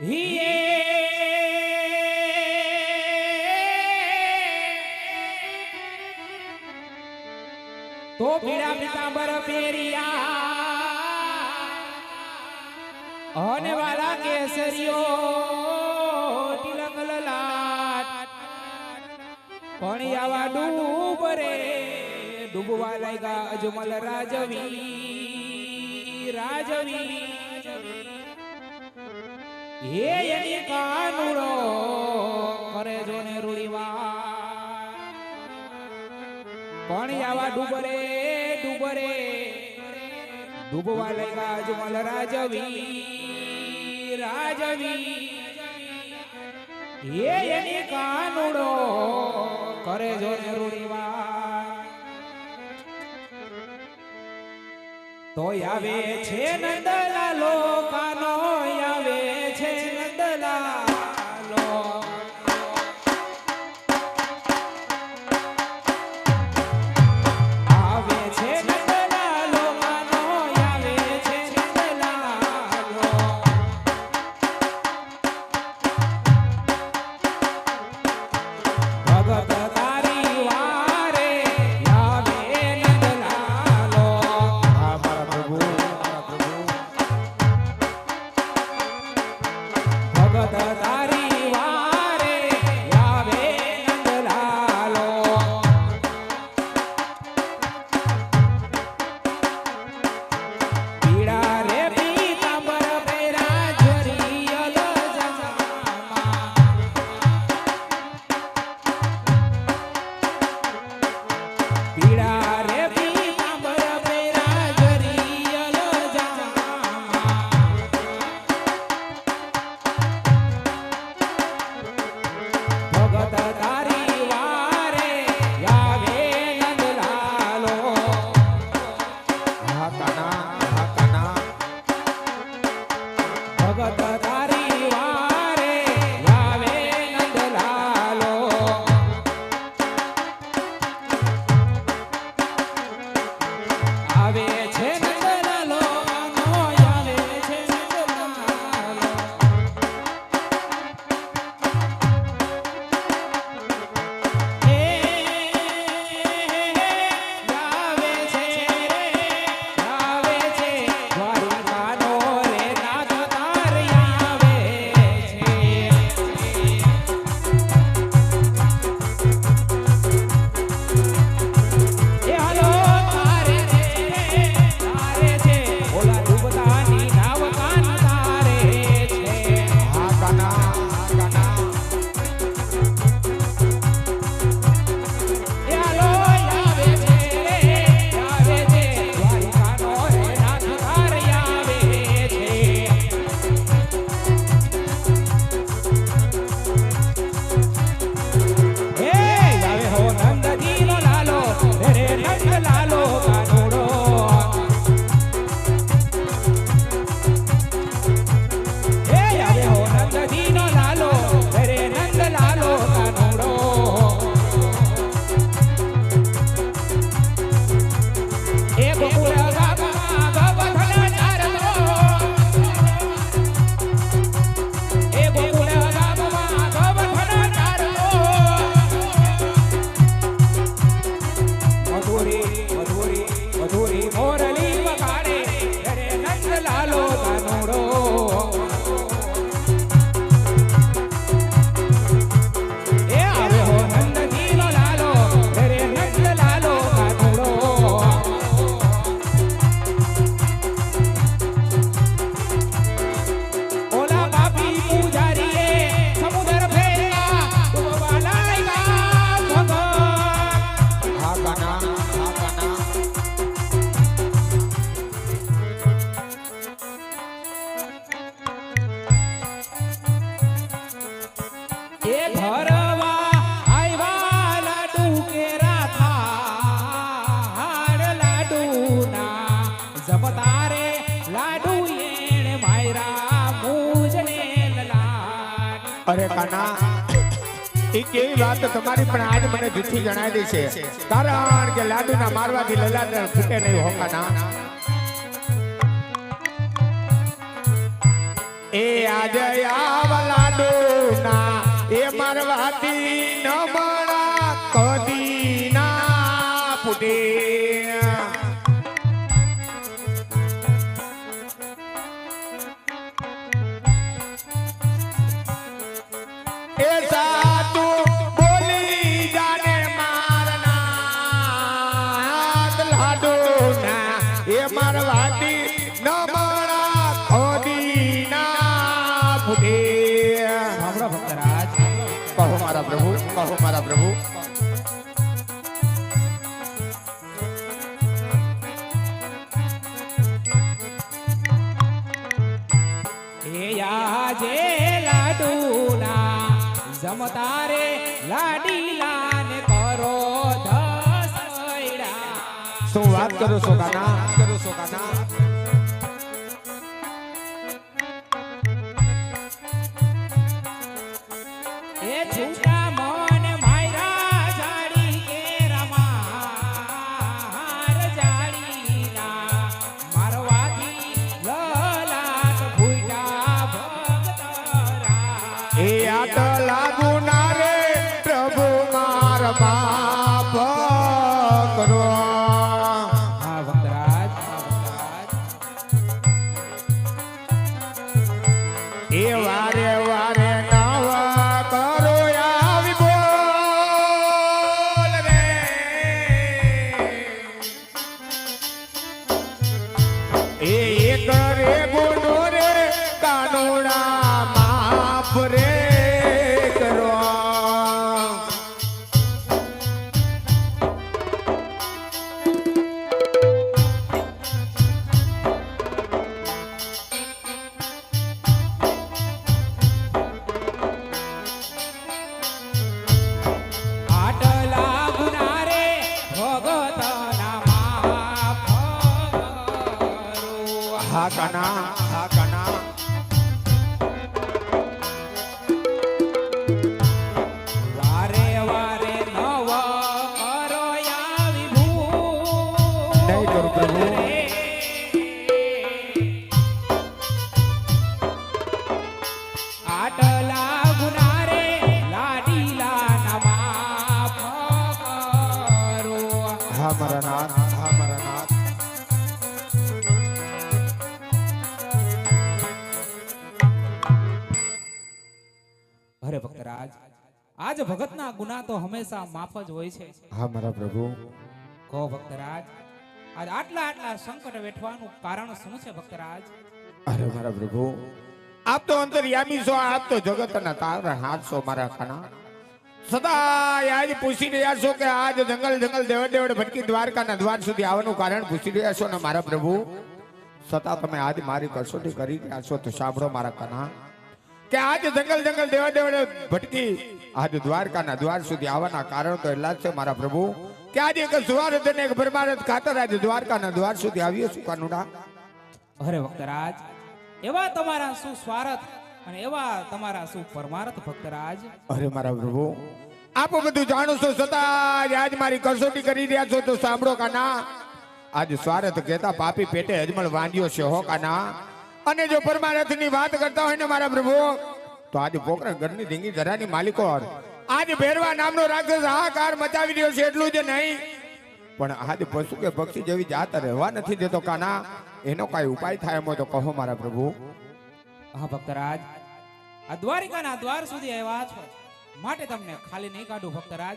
તો પીડા પીતાંબર પેરિયા અને વાલા કેસરીઓ તિલક લલાટ પણ આવા ડૂબરે ડૂબવા લાગ્યા અજમલ રાજવી રાજવી હે એની કાનુડો કરે જોને રૂડીવા પણ આવા ડૂબરે ડૂબરે ડૂબવા લાગ્યા અજમલ રાજવી રાજવી હે એની કાનુડો કરે જોને રૂડીવા તો આવે છે નંદલાલો કાનો આવે છે નંદલાલો આવે છે નંદલાલો કાનો આવે છે નંદલાલો ભગત તારી વારે આવે નંદલાલો ભગત તારી વારે આવે નંદલાલો પીડા રે પીતાંબર પેરા ઝરિયલ જમામાં પીડા રે પીતાંબર પેરા ઝરિયલ જમામાં ભગત તારી વારે આવે નંદલાલો ભગત તારી વારે આવે નંદલાલો આવે છે નંદલાલો કાનો આવે છે નંદલાલો આવે છે દ્વારિકાનો રે નાથ તાર આવે છે એ હાલો તારે છે ઓલા ડૂબતાની નાવ કાન તારે છે એ હાલો આવે છે દ્વારિકાનો રે નાથ તાર આવે છે હે આવે હો નંદજીનો લાલો રે નંદ લાલો કાનુડો હે આવે હો નંદજીનો લાલો રે નંદ લાલો કાનુડો એ ગોકુળ ગામમાં ગવધન ચારતો એ ગોકુળ ગામમાં ગવધન ચારતો મધુરી મોરલી વગાડે રે નંદલાલો કાનુડો એ આવે હો નંદજીનો લાલો રે નંદલાલો કાનુડો ઓલા બાપી પૂજારીએ સમુદ્ર ફેરવા ડૂબવા લાગ્યા ભગત એ ભરવા આવ્યા લાડુ કેરા થાળ લાડુના જમતારે લાડુ એણે માયરા મૂજને લાડ અરે કાના એ કેવી વાત તો તમારી પણ આજ મને જૂઠી જણાવી છે કારણ કે લાડુના મારવાથી લલાટ ફૂટે નહીં હો કાના એ આજે આવલાડો ના એ મારવાતી ન મળા કદી ના ફૂટે એ સાતું બોલી જાને મારના લાડો ના એ મારવાતી ન મળા કદી ના ફૂટે સાંભળો ભક્તરાજ કહો મારા પ્રભુ કહો મારા પ્રભુ એ આજે લાડુના જમતારે લાડીલાને કરો ધસૈડા શું વાત કરો છો કાના કરો છો કાના એ છૂટા મન માયરા જાડી કે રમાર જાડીના મારવાથી લલાટ ફૂટા ભક્તરા એ આટ લાગુ ના રે પ્રભુ માર બાપ કરો હા ભક્તરાજ એ વારે વારે નવા કરો આવી બોલ રે એ એક રે ગુનો રે કાનોડા માફ રે કરો આટલા ગુનારે ભગતના માફ કરો. હા કાના હા કાના વારે વારે નવ કરો આવી ભૂલ નહીં કરું પ્રભુ. રે. આટલા ગુનારે લાડીલાના માફ કરો. હા મારા નાથ હા મારા નાથ અરે ભક્તરાજ આજ ભગતના ગુના તો હંમેશા માફ જ હોય છે. હા મારા પ્રભુ કહો ભક્તરાજ આજ આટલા આટલા સંકટ વેઠવાનું કારણ શું છે ભક્તરાજ? અરે મારા પ્રભુ આપ તો અંતર્યામી છો આપ તો જગતના તારા હાથ છો મારા કાના સદા આજ પૂછી રહ્યા છો કે આજ જંગલ જંગલ દેવડ દેવડ ભટકી દ્વારકાના દ્વાર સુધી આવવાનું કારણ પૂછી રહ્યા છો ને મારા પ્રભુ સતા તમે આજ મારી કસોટી કરી રહ્યા છો તો સાંભળો મારા કાના કે આજ જંગલ જંગલ દેવડ દેવડ ભટકી આજ દ્વારકાના દ્વાર સુધી આવવાના કારણ તો એટલા જ છે મારા પ્રભુ કે આજે એક સુવારત અને એક પરમારથ ખાતર આજે દ્વારકાના દ્વાર સુધી આવ્યો છું કાનુડા અરે ભક્તરાજ એવા તમારા શું સ્વાર્થ અને એવા તમારા શું પરમાર્થ ભક્તરાજ? અરે મારા પ્રભુ આપ બધું જાણો છો છતાં આજ મારી કસોટી કરી રહ્યા છો તો સાંભળો કાના આજ સ્વાર્થ કહેતા પાપી પેટે અજમલ વાંધ્યો છે હો કાના અને જો પરમાર્થની વાત કરતા હોય ને મારા પ્રભુ તો આજ પોકરણ ઘરની ધીંગી ધરાની માલિકો આજ ભેરવા નામનો રાક્ષસ હાહાકાર મચાવી રહ્યો છે એટલું જ નહીં પણ આજ પશુ કે પક્ષી જેવી જાત રહેવા નથી દેતો કાના એનો કઈ ઉપાય થાય એમ હોય તો કહો મારા પ્રભુ. હા ભક્તરાજ આ દ્વારિકાના દ્વાર સુધી આવ્યા છો માટે તમને ખાલી નહીં કાઢું ભક્તરાજ.